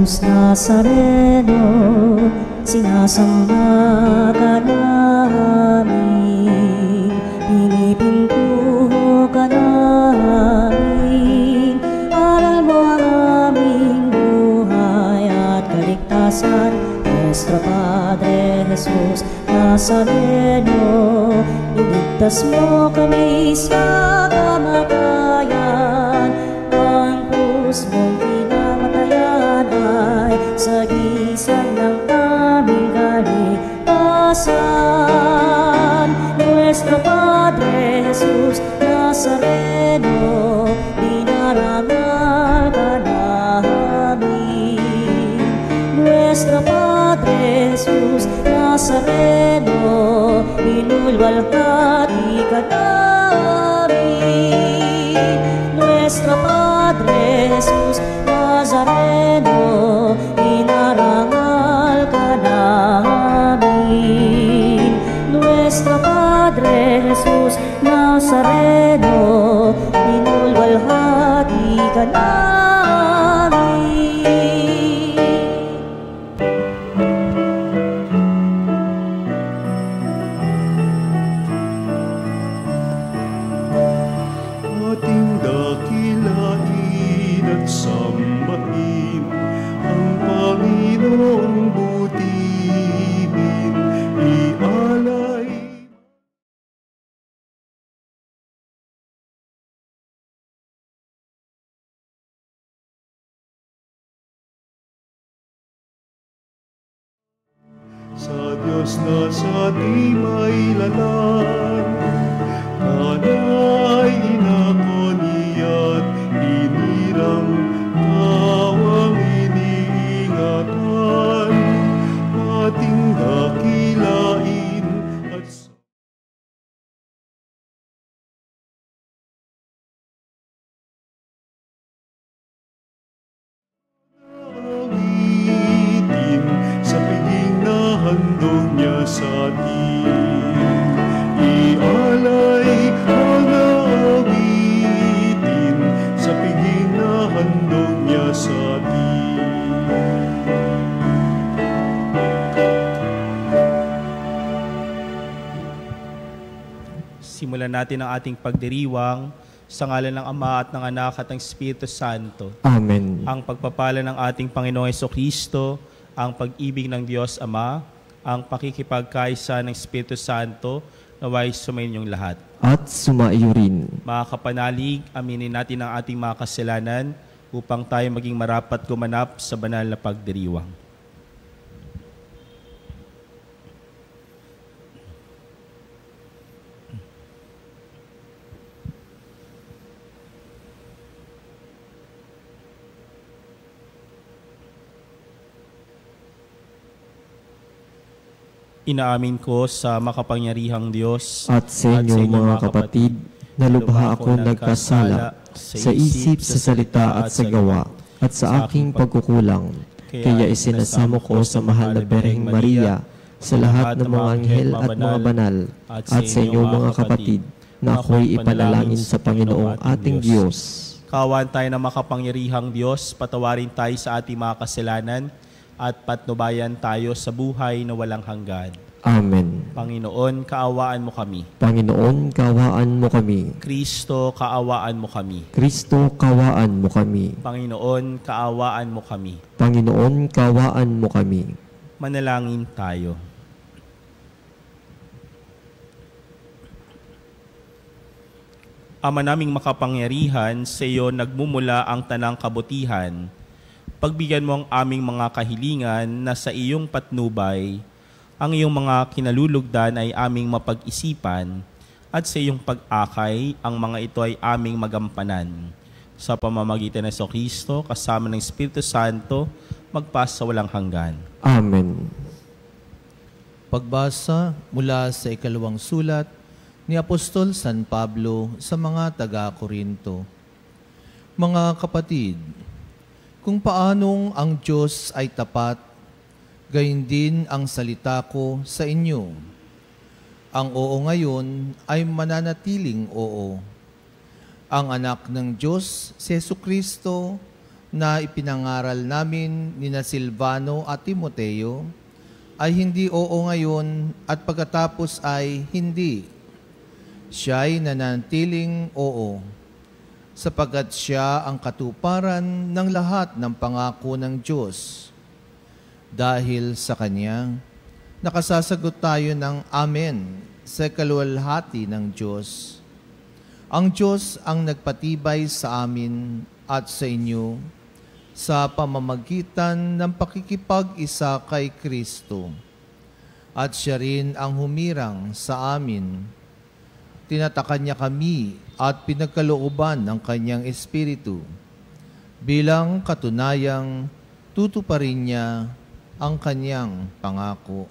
Jesus Nazareno, sinasamba ka namin, pinipintuho ka namin. Aral mo ang aming buhay at kaligtasan, Nuestro Padre Jesus Nazareno, iligtas mo kami sa kamatayan. Ang krus mong pinamatayan ay sagisag ng aming kaligtasan. Nuestro Padre Jesus Nazareno, dinarangal ka namin. Nuestro Padre Jesus Nazareno, inulwalhati ka namin. Nuestro Padre Jesus Nazareno, inarangal ka namin. Nuestro Padre Jesus Nazareno, inulwalhati ka namin. Ating dakilain at sambahin ang Panginoong butihin, ialay. Sa Diyos na sa timay lalan, kanay inakoniat, inirang tawang iniingatan, ating dakilain at awitin sa piging na handog niya sa atin. Ialay ang awitin sa piging na handog niya sa atin. Simulan natin ang ating pagdiriwang sa ngalan ng Ama at ng Anak at ng Espiritu Santo. Amen. Ang pagpapala ng ating Panginoong Jesucristo, ang pag-ibig ng Diyos Ama, ang pakikipagkaisa ng Espiritu Santo, naway sumainyong lahat. At sumaiyo rin. Mga kapanalig, aminin natin ang ating mga kasalanan upang tayo maging marapat gumanap sa banal na pagdiriwang. Inaamin ko sa makapangyarihang Diyos At sa inyo mga kapatid, na lubha ako nagkasala sa isip, sa salita at sa gawa, at sa aking pagkukulang. Kaya isinasamo ko sa mahal na Birheng Maria, sa lahat ng mga anghel at mga banal, at sa inyo mga kapatid, na ako'y ipanalangin sa Panginoong ating Diyos. Kawan tayo ng makapangyarihang Diyos, patawarin tayo sa ating mga kasalanan, at patnubayan tayo sa buhay na walang hanggan. Amen. Panginoon, kaawaan mo kami. Panginoon, kawaan mo kami. Kristo, kaawaan mo kami. Kristo, kawaan mo kami. Panginoon, kaawaan mo kami. Panginoon, kawaan mo kami. Manalangin tayo. Ama naming makapangyarihan, sa iyo nagmumula ang tanang kabutihan. Pagbigyan mo ang aming mga kahilingan na sa iyong patnubay, ang iyong mga kinalulugdan ay aming mapag-isipan, at sa iyong pag-akay, ang mga ito ay aming magampanan. Sa pamamagitan ng Jesucristo, kasama ng Espiritu Santo, magpasa walang hanggan. Amen. Pagbasa mula sa ikalawang sulat ni Apostol San Pablo sa mga taga-Korinto. Mga kapatid, kung paanong ang Diyos ay tapat, gayon din ang salita ko sa inyo. Ang oo ngayon ay mananatiling oo. Ang anak ng Diyos, si Jesucristo, na ipinangaral namin ni na Silvano at Timoteo ay hindi oo ngayon at pagkatapos ay hindi. Siya'y nananatiling oo, sapagkat siya ang katuparan ng lahat ng pangako ng Diyos. Dahil sa Kanya, nakasasagot tayo ng Amen sa kaluwalhati ng Diyos. Ang Diyos ang nagpatibay sa amin at sa inyo sa pamamagitan ng pakikipag-isa kay Kristo. At siya rin ang humirang sa amin. Tinatakan niya kami at pinagkalooban ng kanyang Espiritu. Bilang katunayang tutuparin niya ang kanyang pangako.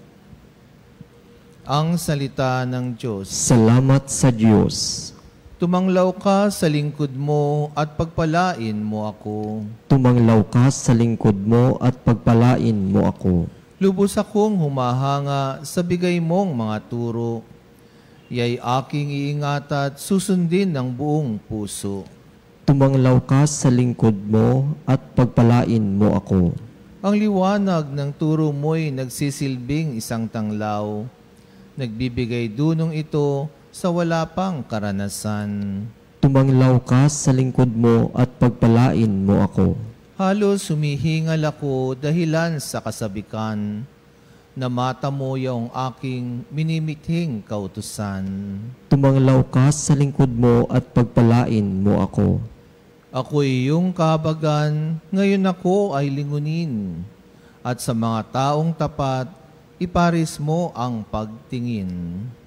Ang salita ng Diyos. Salamat sa Diyos. Tumanglaw ka sa lingkod mo at pagpalain mo ako. Tumanglaw ka sa lingkod mo at pagpalain mo ako. Lubos akong humahanga sa bigay mong mga turo. Ya'y aking iingat at susundin ng buong puso. Tumanglaw ka sa lingkod mo at pagpalain mo ako. Ang liwanag ng turo mo'y nagsisilbing isang tanglaw. Nagbibigay dunong ito sa wala pang karanasan. Tumanglaw ka sa lingkod mo at pagpalain mo ako. Halos humihingal ako dahilan sa kasabikan na mata mo yung aking minimithing kautusan. Tumanglaw ka sa lingkod mo at pagpalain mo ako. Ako'y iyong kahabagan, ngayon ako ay lingunin. At sa mga taong tapat, iparis mo ang pagtingin.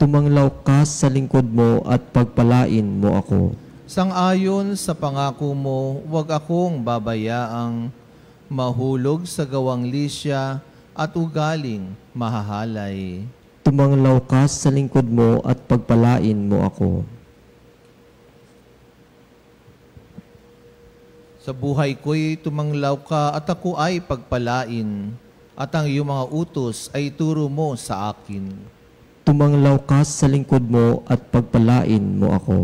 Tumanglaw ka sa lingkod mo at pagpalain mo ako. Sang-ayon sa pangako mo, huwag akong babayaang mahulog sa gawang lisya at ugaling mahahalay. Tumanglaw ka sa lingkod mo at pagpalain mo ako. Sa buhay ko'y tumanglaw ka at ako ay pagpalain, at ang iyong mga utos ay turo mo sa akin. Tumanglaw ka sa lingkod mo at pagpalain mo ako.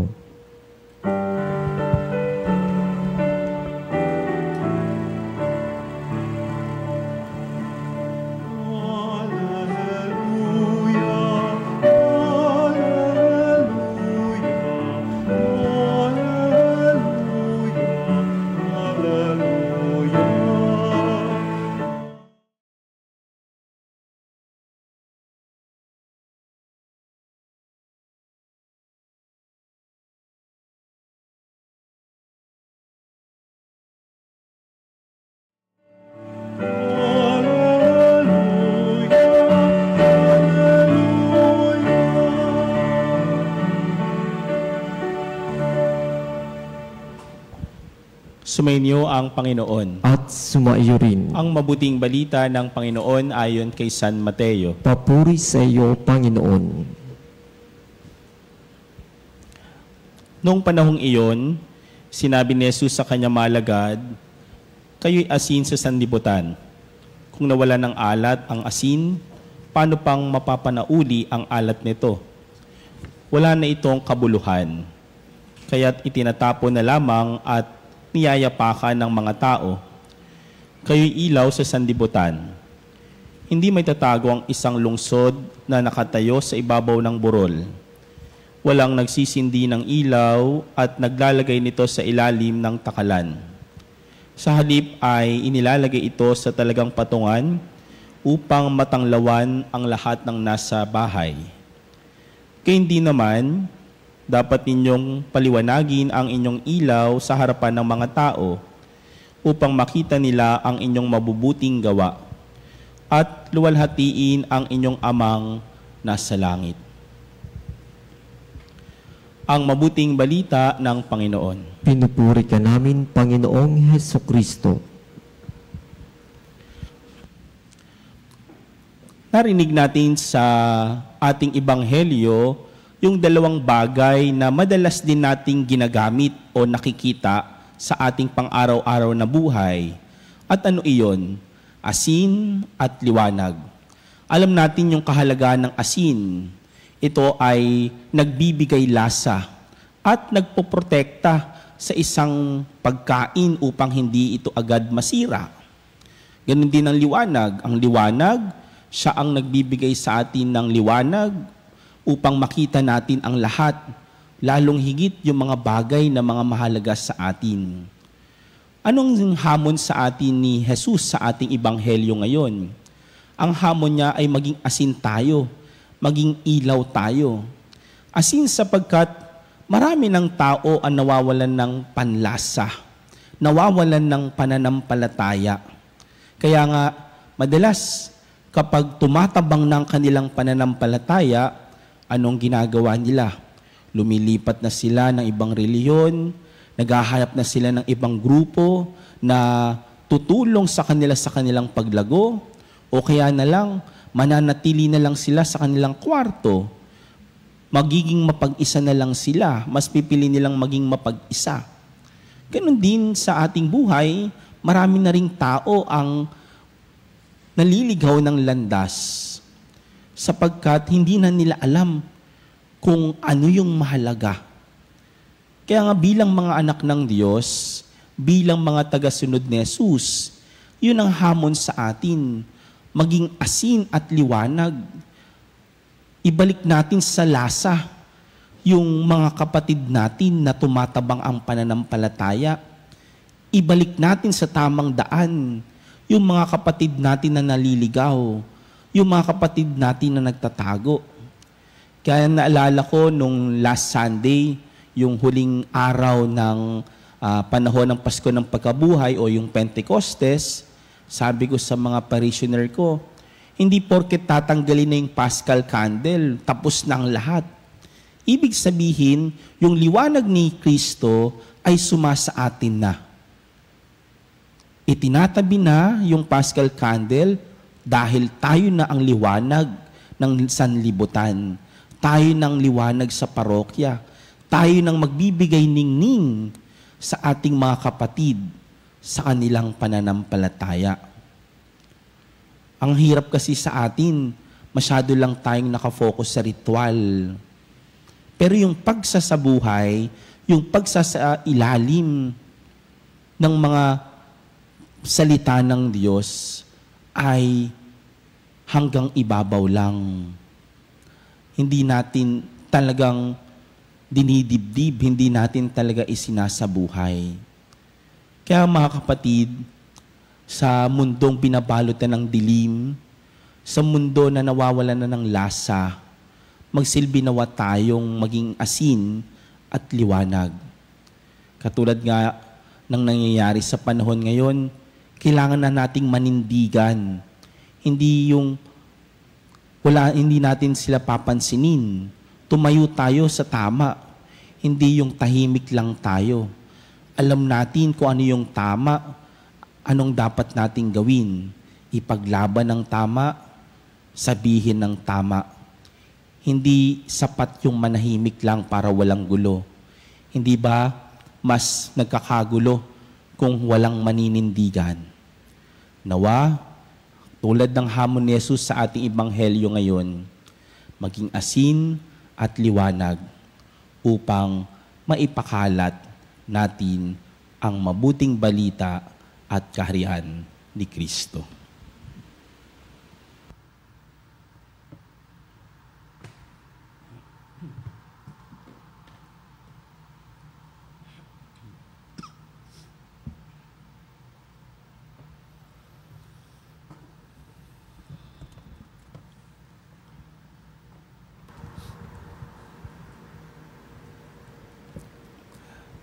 Sumainyo ang Panginoon. At sumaiyo rin. Ang mabuting balita ng Panginoon ayon kay San Mateo. Papuri sa iyo, Panginoon. Noong panahong iyon, sinabi ni Jesus sa kanyang mga alagad, kayo'y asin sa sanlibutan. Kung nawala ng alat ang asin, paano pang mapapanauli ang alat nito? Wala na itong kabuluhan. Kaya't itinatapon na lamang at niyayapakan ng mga tao. Kayo'y ilaw sa sanlibutan. Hindi may tatago ang isang lungsod na nakatayo sa ibabaw ng burol. Walang nagsisindi ng ilaw at naglalagay nito sa ilalim ng takalan. Sa halip ay inilalagay ito sa talagang patungan upang matanglawan ang lahat ng nasa bahay. Kaya hindi naman dapat ninyong paliwanagin ang inyong ilaw sa harapan ng mga tao upang makita nila ang inyong mabubuting gawa at luwalhatiin ang inyong amang nasa langit. Ang mabuting balita ng Panginoon. Pinupuri ka namin, Panginoong Hesukristo. Narinig natin sa ating ebanghelyo yung dalawang bagay na madalas din nating ginagamit o nakikita sa ating pang-araw-araw na buhay. At ano iyon? Asin at liwanag. Alam natin yung kahalagaan ng asin. Ito ay nagbibigay lasa at nagpoprotekta sa isang pagkain upang hindi ito agad masira. Ganon din ang liwanag. Ang liwanag, siya ang nagbibigay sa atin ng liwanag upang makita natin ang lahat, lalong higit yung mga bagay na mga mahalaga sa atin. Anong hamon sa atin ni Jesus sa ating ebanghelyo ngayon? Ang hamon niya ay maging asin tayo, maging ilaw tayo. Asin sapagkat marami ng tao ang nawawalan ng panlasa, nawawalan ng pananampalataya. Kaya nga, madalas kapag tumatabang ng kanilang pananampalataya, anong ginagawa nila? Lumilipat na sila ng ibang reliyon, naghahanap na sila ng ibang grupo na tutulong sa kanila sa kanilang paglago, o kaya na lang, mananatili na lang sila sa kanilang kwarto. Magiging mapag-isa na lang sila, mas pipili nilang maging mapag-isa. Ganon din sa ating buhay, marami na ring tao ang naliligaw ng landas sapagkat hindi na nila alam kung ano yung mahalaga. Kaya nga bilang mga anak ng Diyos, bilang mga tagasunod ni Jesus, yun ang hamon sa atin, maging asin at liwanag. Ibalik natin sa lasa yung mga kapatid natin na tumatabang ang pananampalataya. Ibalik natin sa tamang daan yung mga kapatid natin na naliligaw, yung mga kapatid natin na nagtatago. Kaya naalala ko nung last Sunday, yung huling araw ng panahon ng Pasko ng Pagkabuhay o yung Pentecostes, sabi ko sa mga parishioner ko, hindi porket tatanggalin na yung Paschal candle, tapos na ang lahat. Ibig sabihin, yung liwanag ni Kristo ay sumasa atin na. Itinatabi na yung Paschal candle dahil tayo na ang liwanag ng sanlibutan. Tayo ng liwanag sa parokya. Tayo nang magbibigay ningning sa ating mga kapatid sa kanilang pananampalataya. Ang hirap kasi sa atin, masyado lang tayong nakafocus sa ritual. Pero yung pagsasabuhay, yung pagsasailalim ng mga salita ng Diyos ay hanggang ibabaw lang. Hindi natin talagang dinidibdib, hindi natin talaga isinasabuhay. Kaya mga kapatid, sa mundong binabalutan ng dilim, sa mundo na nawawalan na ng lasa, magsilbi nawa tayong maging asin at liwanag. Katulad nga ng nangyayari sa panahon ngayon, kailangan na nating manindigan. Hindi natin sila papansinin. Tumayo tayo sa tama. Hindi yung tahimik lang tayo. Alam natin kung ano yung tama, anong dapat nating gawin. Ipaglaban ng tama, sabihin ng tama. Hindi sapat yung manahimik lang para walang gulo. Hindi ba mas nagkakagulo kung walang maninindigan? Nawa, tulad ng hamon ni Jesus sa ating ebanghelyo ngayon, maging asin at liwanag upang maipakalat natin ang mabuting balita at kaharian ni Kristo.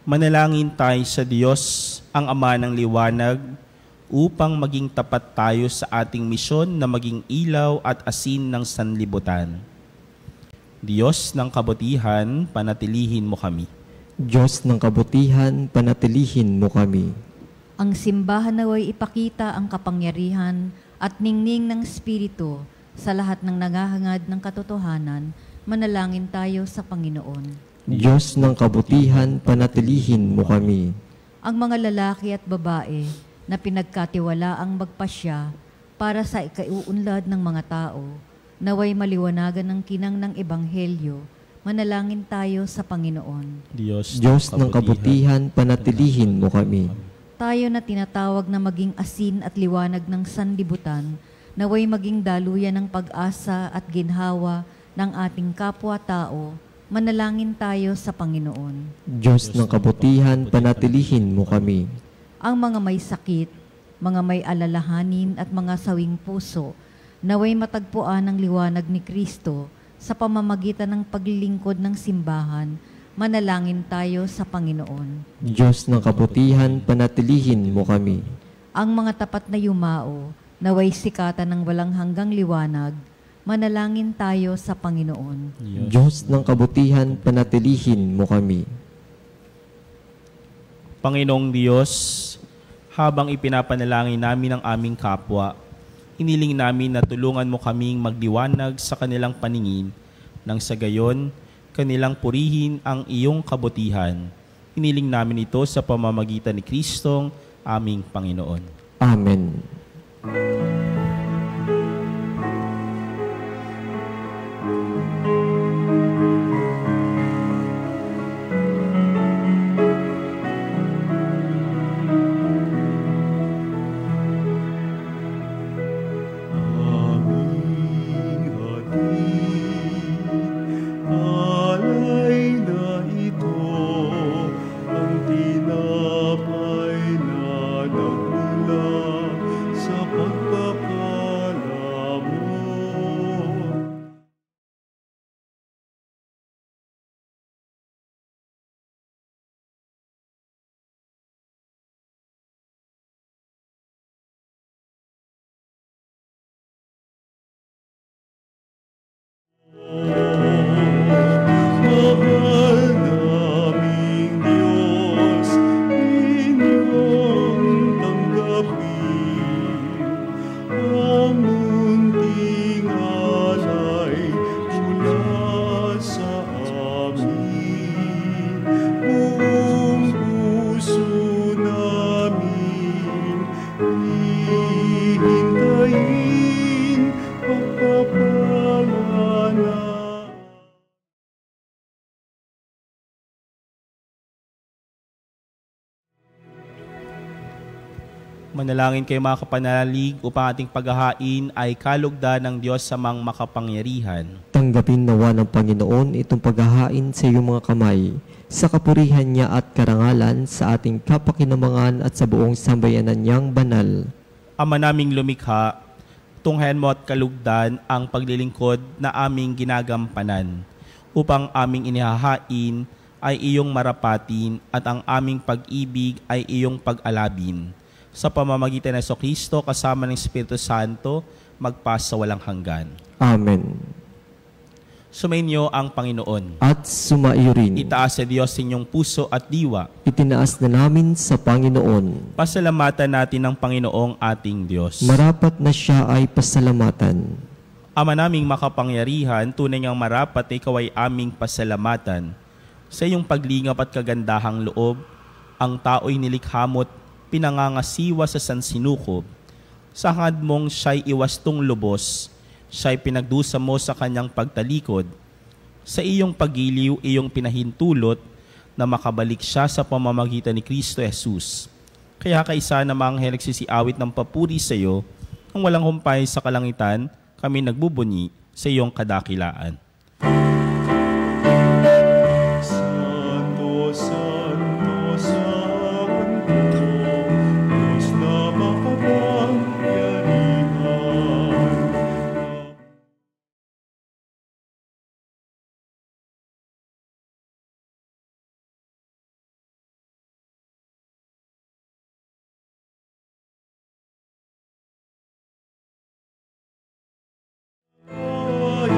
Manalangin tayo sa Diyos, ang Ama ng Liwanag, upang maging tapat tayo sa ating misyon na maging ilaw at asin ng sanlibutan. Diyos ng kabutihan, panatilihin mo kami. Diyos ng kabutihan, panatilihin mo kami. Ang simbahan naway ipakita ang kapangyarihan at ningning ng Espiritu sa lahat ng nangahangad ng katotohanan. Manalangin tayo sa Panginoon. Diyos ng kabutihan, panatilihin mo kami. Ang mga lalaki at babae na pinagkatiwalaang magpasya para sa ikaiuunlad ng mga tao, naway maliwanagan ng kinang ng Ebanghelyo, manalangin tayo sa Panginoon. Diyos ng kabutihan, panatilihin mo kami. Tayo na tinatawag na maging asin at liwanag ng sanlibutan, naway maging daluyan ng pag-asa at ginhawa ng ating kapwa-tao, manalangin tayo sa Panginoon. Diyos ng kabutihan, panatilihin mo kami. Ang mga may sakit, mga may alalahanin at mga sawing puso, naway matagpuan ang liwanag ni Kristo sa pamamagitan ng paglilingkod ng simbahan, manalangin tayo sa Panginoon. Diyos ng kabutihan, panatilihin mo kami. Ang mga tapat na yumao, naway sikatan ng walang hanggang liwanag, manalangin tayo sa Panginoon. Diyos ng kabutihan, panatilihin mo kami. Panginoong Diyos, habang ipinapanalangin namin ang aming kapwa, iniling namin na tulungan mo kaming magdiwanag sa kanilang paningin, nang sa gayon, kanilang purihin ang iyong kabutihan. Iniling namin ito sa pamamagitan ni Kristong aming Panginoon. Amen. Manalangin kayo mga kapanalig upang ating paghahain ay kalugdan ng Diyos sa mga makapangyarihan. Tanggapin nawa ng Panginoon itong paghahain sa iyong mga kamay, sa kapurihan niya at karangalan sa ating kapakinabangan at sa buong sambayanan niyang banal. Ama naming lumikha, tunghayan mo at kalugdan ang paglilingkod na aming ginagampanan, upang aming inihahain ay iyong marapatin at ang aming pag-ibig ay iyong pag-alabin. Sa pamamagitan ng Jesucristo kasama ng Espiritu Santo, magpas sa walang hanggan. Amen. Sumainyo ang Panginoon. At sumaiyo rin. Itaas sa Diyos inyong puso at diwa. Itinaas na namin sa Panginoon. Pasalamatan natin ang Panginoong ating Diyos. Marapat na siya ay pasalamatan. Ama naming makapangyarihan, tunay ngang marapat na ikaw ay aming pasalamatan. Sa iyong paglingap at kagandahang loob, ang tao'y nilikhamot pinangangasiwa sa sansinukob. Sa hangad mong siya'y iwastong lubos, siya'y pinagdusa mo sa kanyang pagtalikod. Sa iyong pagiliw, iyong pinahintulot na makabalik siya sa pamamagitan ni Kristo Jesus. Kaya kaisa na mga anghel nagsisiawit ng papuri sa iyo, ang walang humpay sa kalangitan, kami nagbubunyi sa iyong kadakilaan. Santo, Santo, Santo, Diyos na makapangyarihan. Ay,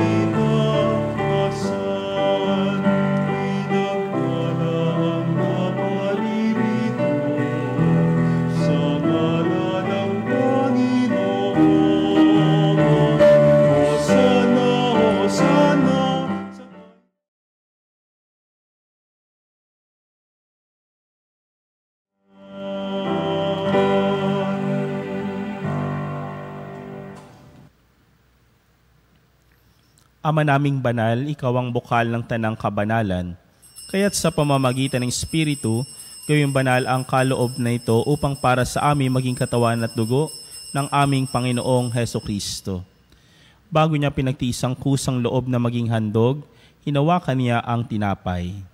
Ama naming banal, ikaw ang bukal ng tanang kabanalan. Kaya't sa pamamagitan ng Espiritu, gawing banal ang kaloob na ito upang para sa amin maging katawan at dugo ng aming Panginoong Hesukristo. Bago niya pinagtiis ang kusang loob na maging handog, hinawakan niya ang tinapay.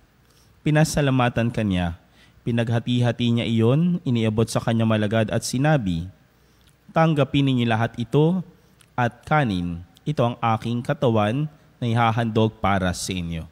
Pinasalamatan kanya, pinaghati-hati niya iyon, iniabot sa kanya malagad at sinabi, "Tanggapin ninyo lahat ito at kanin. Ito ang aking katawan na ihahandog para sa inyo."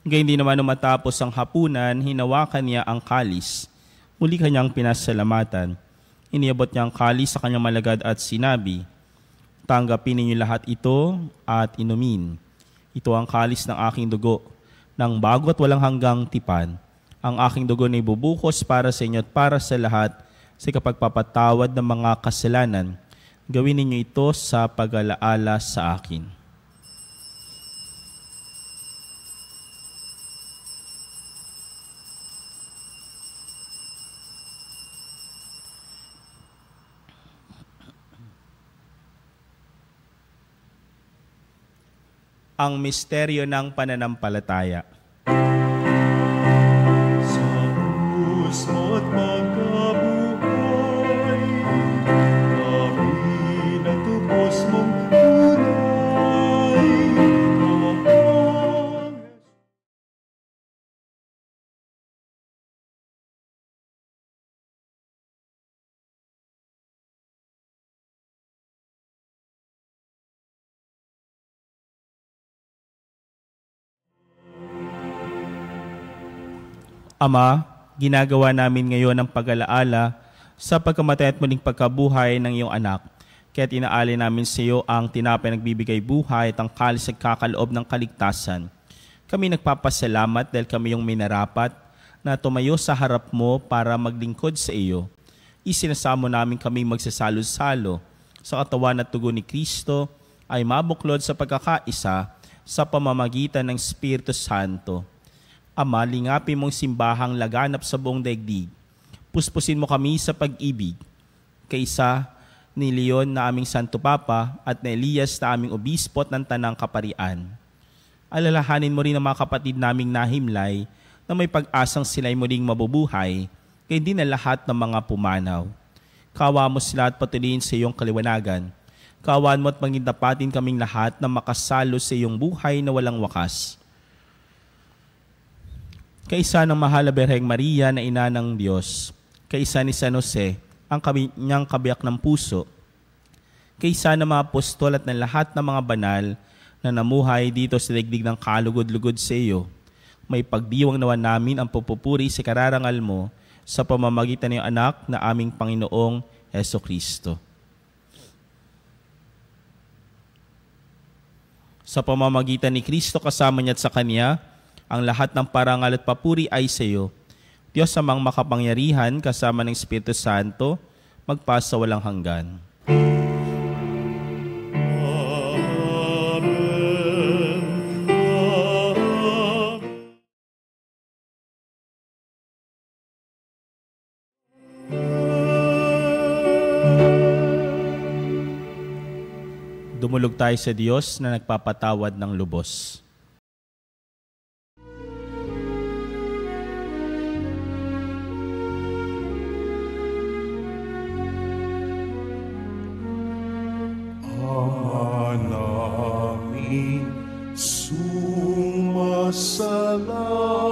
Gayun din naman nung matapos ang hapunan, hinawakan niya ang kalis. Muli kanyang pinasalamatan. Iniabot niya ang kalis sa kanyang malagad at sinabi, "Tanggapin ninyo lahat ito at inumin. Ito ang kalis ng aking dugo, ng bago at walang hanggang tipan. Ang aking dugo na ibubuhos para sa inyo at para sa lahat sa kapagpapatawad ng mga kasalanan. Gawin ninyo ito sa pag-alaala sa akin." Ang misteryo ng pananampalataya. Sa krus mo't magkabuhay, kami natubos mong tunay. Ama, ginagawa namin ngayon ang pag-alaala sa pagkamatay at muling pagkabuhay ng iyong anak. Kaya tinaali namin sa iyo ang tinapay nagbibigay buhay at ang kalis nagkakaloob ng kaligtasan. Kami nagpapasalamat dahil kami yung minarapat na tumayo sa harap mo para maglingkod sa iyo. Isinasamo namin kami magsasalo-salo sa katawan at tugo ni Kristo ay mabuklod sa pagkakaisa sa pamamagitan ng Espiritu Santo. Ama, lingapin mong simbahang laganap sa buong daigdig. Puspusin mo kami sa pag-ibig. Kaysa ni Leon na aming Santo Papa at ni Elias na aming Obispot ng Tanang Kaparian. Alalahanin mo rin ang mga kapatid naming nahimlay na may pag-asang sila'y muling mabubuhay, kaya hindi na lahat ng mga pumanaw. Kawa mo sila at patuloyin sa iyong kaliwanagan. Kawaan mo at mangindapatin kaming lahat na makasalo sa iyong buhay na walang wakas. Kaisa ng mahal na Birheng Maria na ina ng Diyos, kaisa ni San Jose, ang kanyang kabiyak ng puso, kaisa ng mga apostol at ng lahat ng mga banal na namuhay dito sa daigdig ng kalugod-lugod sa iyo, may pagdiwang nawa namin ang pupupuri sa kararangal mo sa pamamagitan ng anak na aming Panginoong Hesukristo. Sa pamamagitan ni Kristo kasama niya at sa Kanya, ang lahat ng parangal at papuri ay sa iyo. Diyos amang makapangyarihan kasama ng Espiritu Santo, magpasa walang hanggan. Dumulog tayo sa Diyos na nagpapatawad ng lubos.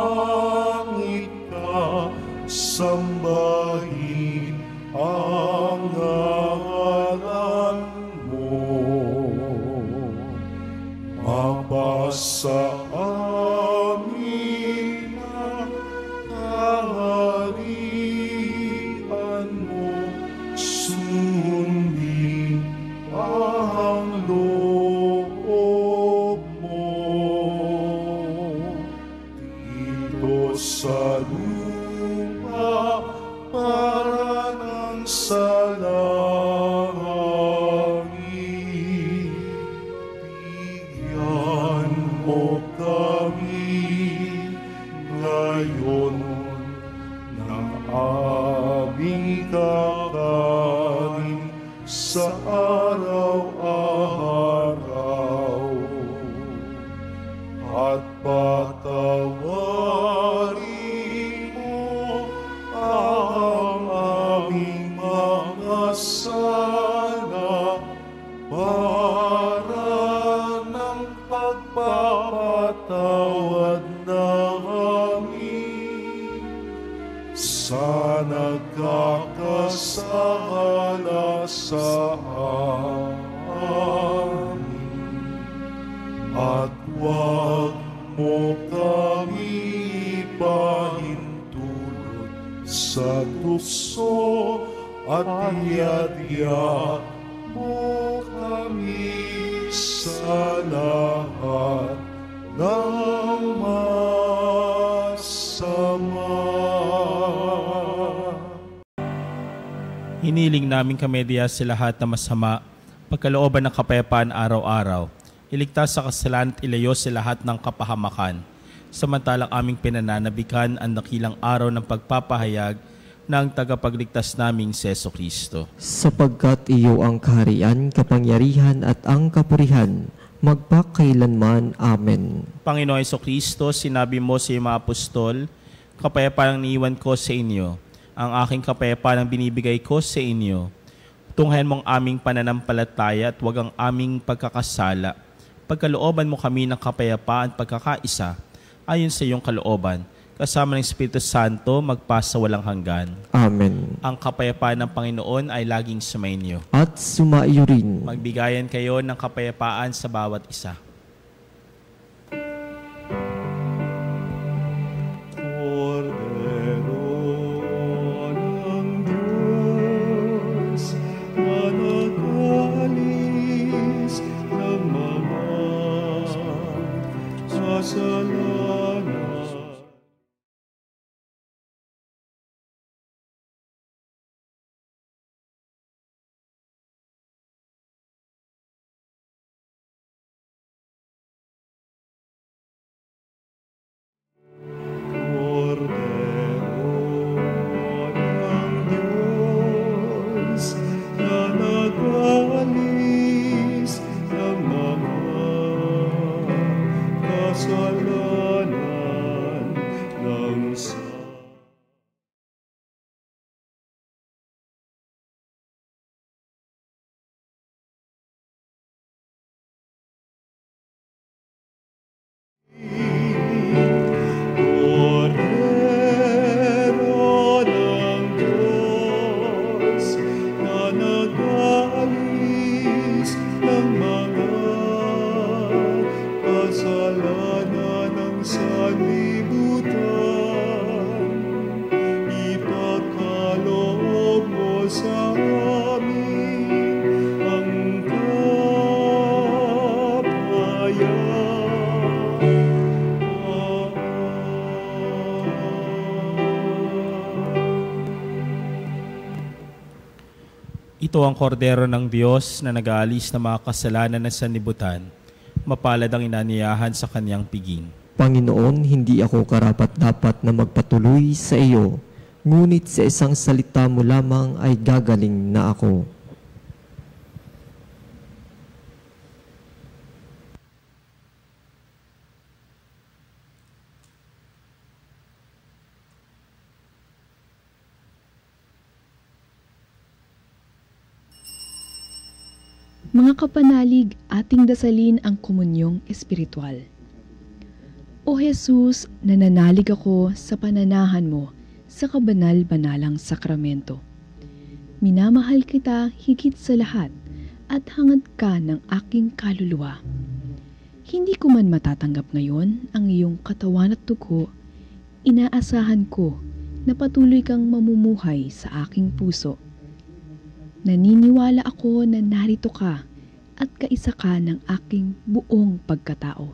Sumasalangit ka, sambahin ang ngalan mo. Mapasa amin ang kaharian mo, sundin ang loob mo. Dito sa lupa para ng sa langit, bigyan Huwag mo kami ipahintulot sa tukso at iadya mo kami sa lahat ng masama. Hiniling namin kami diya sa lahat na masama, pagkalooban ng kapayapaan araw-araw. Iligtas sa kasalanan at ilayo sa lahat ng kapahamakan. Samantalang aming pinananabikan ang dakilang araw ng pagpapahayag ng tagapagligtas naming si Jesucristo. Sapagkat iyo ang kaharian, kapangyarihan at ang kapurihan, magpakailanman. Amen. Panginoon Jesucristo, sinabi mo sa iyong mga apostol, kapayapaan ang iniwan ko sa inyo. Ang aking kapayapaan ang binibigay ko sa inyo. Tunghayan mo ang aming pananampalataya at huwag ang aming pagkakasala. Pagkalooban mo kami ng kapayapaan at pagkakaisa ayon sa iyong kalooban. Kasama ng Espiritu Santo, magpasa walang hanggan. Amen. Ang kapayapaan ng Panginoon ay laging sumainyo. At sumaiyo rin. Magbigayan kayo ng kapayapaan sa bawat isa. Ito ang kordero ng Diyos na nag-aalis ng mga kasalanan ng sanlibutan. Mapalad ang inaniyahan sa kanyang piging. Panginoon, hindi ako karapat-dapat na magpatuloy sa iyo, ngunit sa isang salita mo lamang ay gagaling na ako. Mga kapanalig, ating dasalin ang komunyong espiritual. O Jesus, nananalig ako sa pananahan mo sa kabanal-banalang sakramento. Minamahal kita higit sa lahat at hangad ka ng aking kaluluwa. Hindi ko man matatanggap ngayon ang iyong katawan at dugo, inaasahan ko na patuloy kang mamumuhay sa aking puso. Naniniwala ako na narito ka at kaisa ka ng aking buong pagkatao.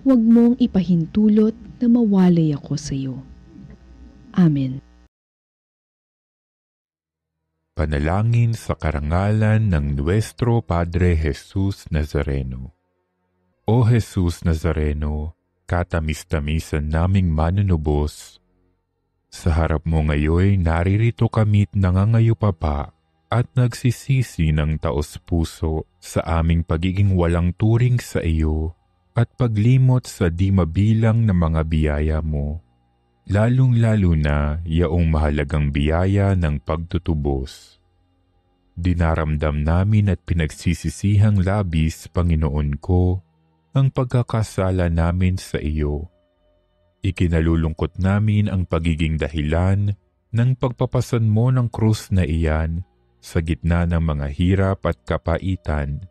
Huwag mong ipahintulot na mawalay ako sa iyo. Amen. Panalangin sa karangalan ng Nuestro Padre Jesus Nazareno. O Jesus Nazareno, katamis-tamisan naming manunubos, sa harap mo ngayon naririto kami't nangangayupapa at nagsisisi ng taos-puso sa aming pagiging walang turing sa iyo at paglimot sa di mabilang na mga biyaya mo, lalong-lalo na yaong mahalagang biyaya ng pagtutubos. Dinaramdam namin at pinagsisisihang labis, Panginoon ko, ang pagkakasala namin sa iyo. Ikinalulungkot namin ang pagiging dahilan ng pagpapasan mo ng krus na iyan sa gitna ng mga hirap at kapaitan,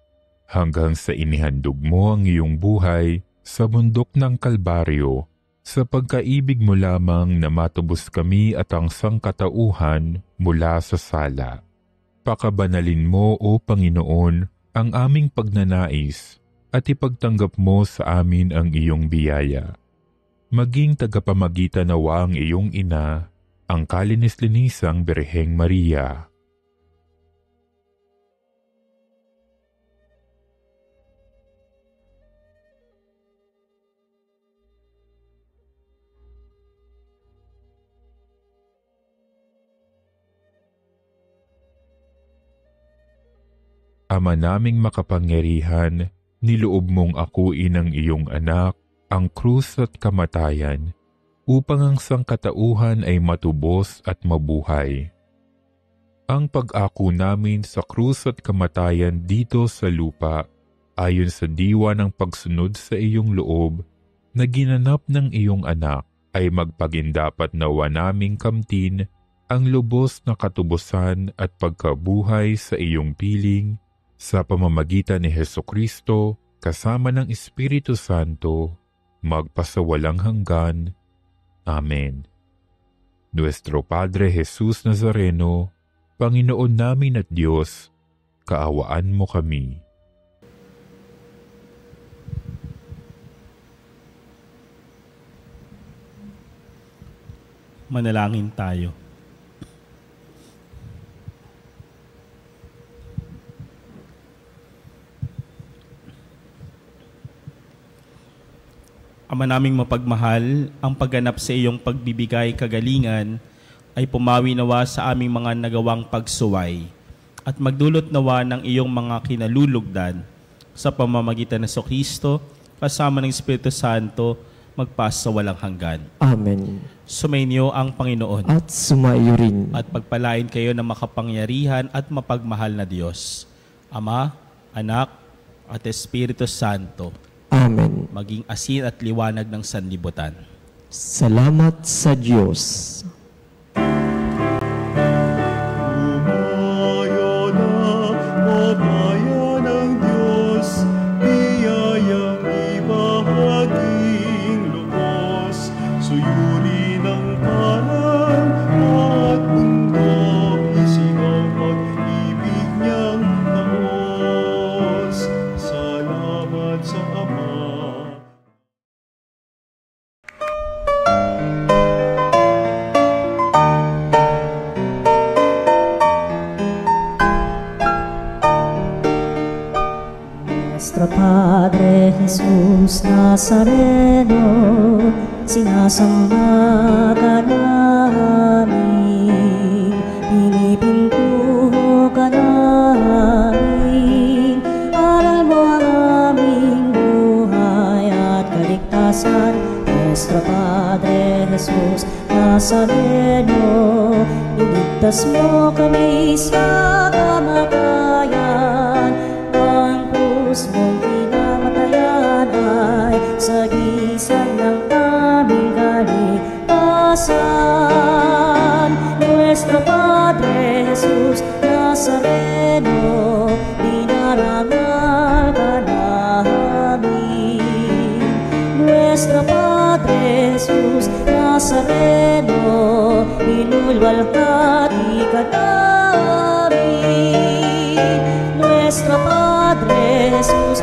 hanggang sa inihandog mo ang iyong buhay sa bundok ng Kalbaryo, sa pagkaibig mo lamang na matubos kami at ang sangkatauhan mula sa sala. Pakabanalin mo, O Panginoon, ang aming pagnanais at ipagtanggap mo sa amin ang iyong biyaya. Maging tagapamagitan nawa ang iyong ina, ang kalinis-linisang Birheng Maria. Ama naming makapangyarihan, niloob mong akuin ang iyong anak, ang krus at kamatayan, upang ang sangkatauhan ay matubos at mabuhay. Ang pag-ako namin sa krus at kamatayan dito sa lupa, ayon sa diwa ng pagsunod sa iyong loob, na ginanap ng iyong anak, ay magpagindapat nawa naming kamtin ang lubos na katubusan at pagkabuhay sa iyong piling, sa pamamagitan ni Hesukristo, kasama ng Espiritu Santo, magpasawalang hanggan. Amen. Nuestro Padre Jesus Nazareno, Panginoon namin at Diyos, kaawaan mo kami. Manalangin tayo. Ama naming mapagmahal, ang pagganap sa iyong pagbibigay kagalingan ay pumawi nawa sa aming mga nagawang pagsuway at magdulot nawa ng iyong mga kinalulugdan sa pamamagitan ng Kristo kasama ng Espiritu Santo magpasa walang hanggan. Amen. Sumainyo ang Panginoon. At sumaiyo rin. At pagpalain kayo ng makapangyarihan at mapagmahal na Diyos, Ama, Anak, at Espiritu Santo. Amen. Maging asin at liwanag ng sanlibutan. Salamat sa Diyos. Umayo na, o bayan ng Diyos, biyayang ibahaging lubos, suyuri ng parang at bundok, isigaw pag-ibig niyang taos. Salamat sa Ama. Nuestro Padre Jesus Nazareno, sinasamba ka namin, pinipintuho ka namin, aral mo ang aming buhay at kaligtasan. Nuestro Padre Jesus Nazareno, iligtas mo kami sa kamatayan, ang krus mong pinamatayan ay sagisag ng aming kaligtasan. Nuestro Padre Jesus Nazareno, dinarangal ka namin. Nuestro Padre Jesus Nazareno, inulwalhati ka namin. Nuestro Padre Jesus